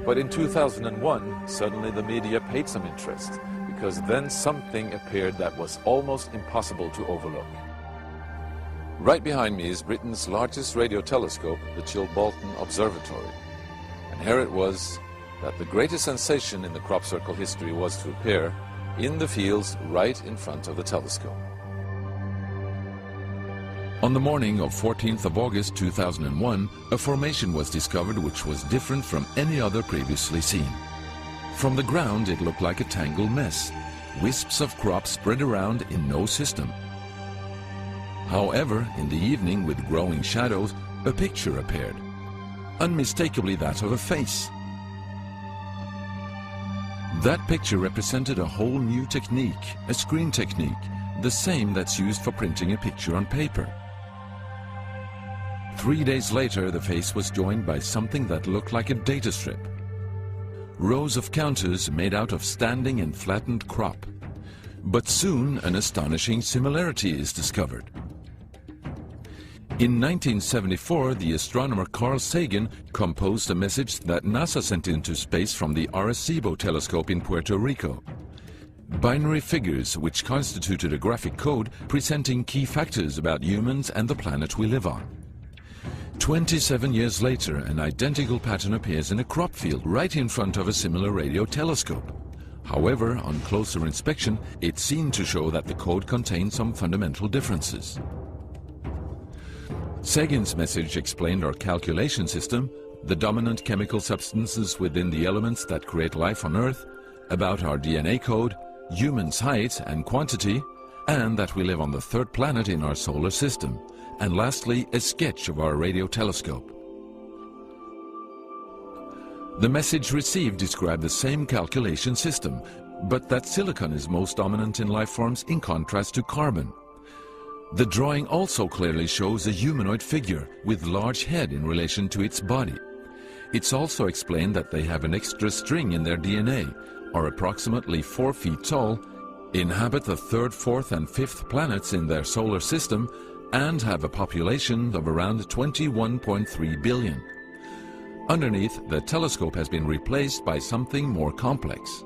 But in 2001, suddenly the media paid some interest, because then something appeared that was almost impossible to overlook. Right behind me is Britain's largest radio telescope, the Chilbolton Observatory. And here it was that the greatest sensation in the crop circle history was to appear in the fields right in front of the telescope. On the morning of 14th of August 2001, a formation was discovered which was different from any other previously seen. From the ground it looked like a tangled mess, wisps of crops spread around in no system. However, in the evening, with growing shadows, a picture appeared, unmistakably that of a face. That picture represented a whole new technique, a screen technique, the same that's used for printing a picture on paper. 3 days later, the face was joined by something that looked like a data strip. Rows of counters made out of standing and flattened crop. But soon an astonishing similarity is discovered. In 1974, the astronomer Carl Sagan composed a message that NASA sent into space from the Arecibo telescope in Puerto Rico. Binary figures which constituted a graphic code presenting key factors about humans and the planet we live on. 27 years later, an identical pattern appears in a crop field right in front of a similar radio telescope. However, on closer inspection, it seemed to show that the code contained some fundamental differences. Sagan's message explained our calculation system, the dominant chemical substances within the elements that create life on Earth, about our DNA code, humans' height and quantity, and that we live on the third planet in our solar system, and lastly, a sketch of our radio telescope. The message received described the same calculation system, but that silicon is most dominant in life forms in contrast to carbon. The drawing also clearly shows a humanoid figure with large head in relation to its body. It's also explained that they have an extra string in their DNA, are approximately 4 feet tall, inhabit the third, fourth and fifth planets in their solar system, and have a population of around 21.3 billion. Underneath, the telescope has been replaced by something more complex.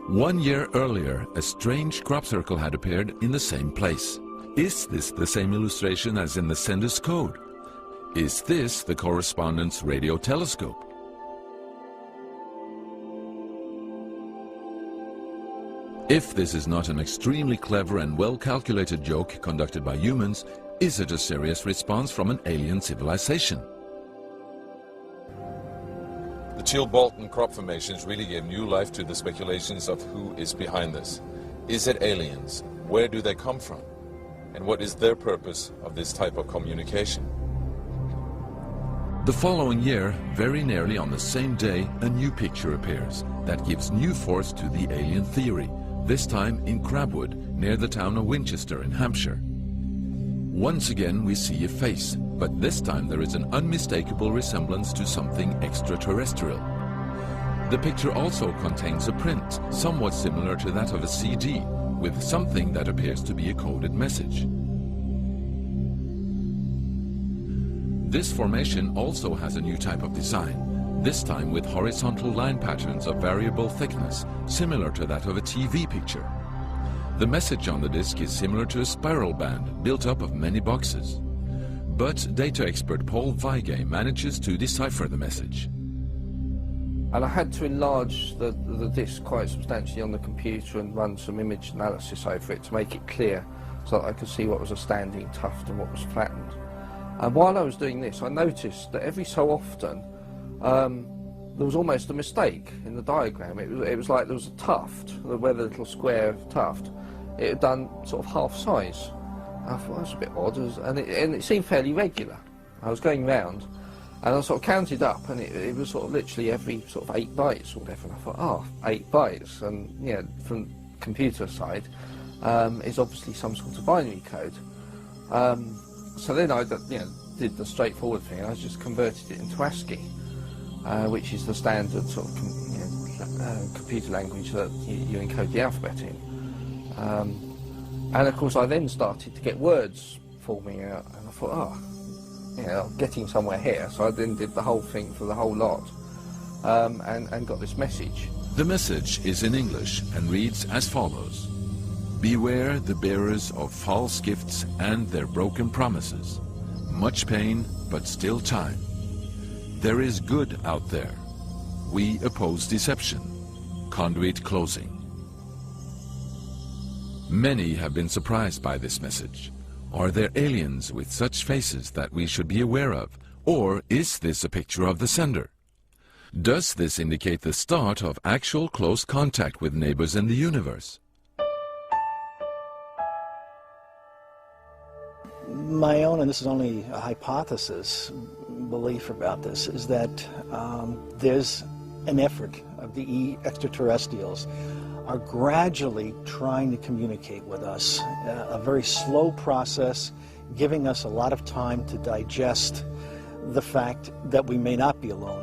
1 year earlier, a strange crop circle had appeared in the same place. Is this the same illustration as in the sender's code? Is this the correspondent's radio telescope? If this is not an extremely clever and well-calculated joke conducted by humans, is it a serious response from an alien civilization? The Chilbolton crop formations really gave new life to the speculations of who is behind this. Is it aliens? Where do they come from? And what is their purpose of this type of communication? The following year, very nearly on the same day, a new picture appears that gives new force to the alien theory, this time in Crabwood, near the town of Winchester in Hampshire. Once again we see a face, but this time there is an unmistakable resemblance to something extraterrestrial. The picture also contains a print, somewhat similar to that of a CD, with something that appears to be a coded message. This formation also has a new type of design, this time with horizontal line patterns of variable thickness, similar to that of a TV picture. The message on the disc is similar to a spiral band built up of many boxes. But data expert Paul Weige manages to decipher the message. And I had to enlarge the disc quite substantially on the computer and run some image analysis over it to make it clear so that I could see what was a standing tuft and what was flattened. And while I was doing this, I noticed that every so often there was almost a mistake in the diagram. It was like there was a tuft, where the little square tuft, it had done sort of half size. I thought that's a bit odd, and it seemed fairly regular. I was going round, and I sort of counted up, and it was sort of literally every sort of 8 bytes or whatever. And I thought, oh, 8 bytes, and yeah, from computer side, is obviously some sort of binary code. So then I did the straightforward thing. I just converted it into ASCII, which is the standard sort of computer language that you encode the alphabet in. And of course I then started to get words forming out, and I thought, oh, getting somewhere here. So I then did the whole thing for the whole lot, and got this message. The message is in English and reads as follows: Beware the bearers of false gifts and their broken promises. Much pain, but still time. There is good out there. We oppose deception. Conduit closing. Many have been surprised by this message. Are there aliens with such faces that we should be aware of? Or is this a picture of the sender? Does this indicate the start of actual close contact with neighbors in the universe? My own, and this is only a hypothesis, belief about this, is that there's an effort of the extraterrestrials are gradually trying to communicate with us, a very slow process, giving us a lot of time to digest the fact that we may not be alone.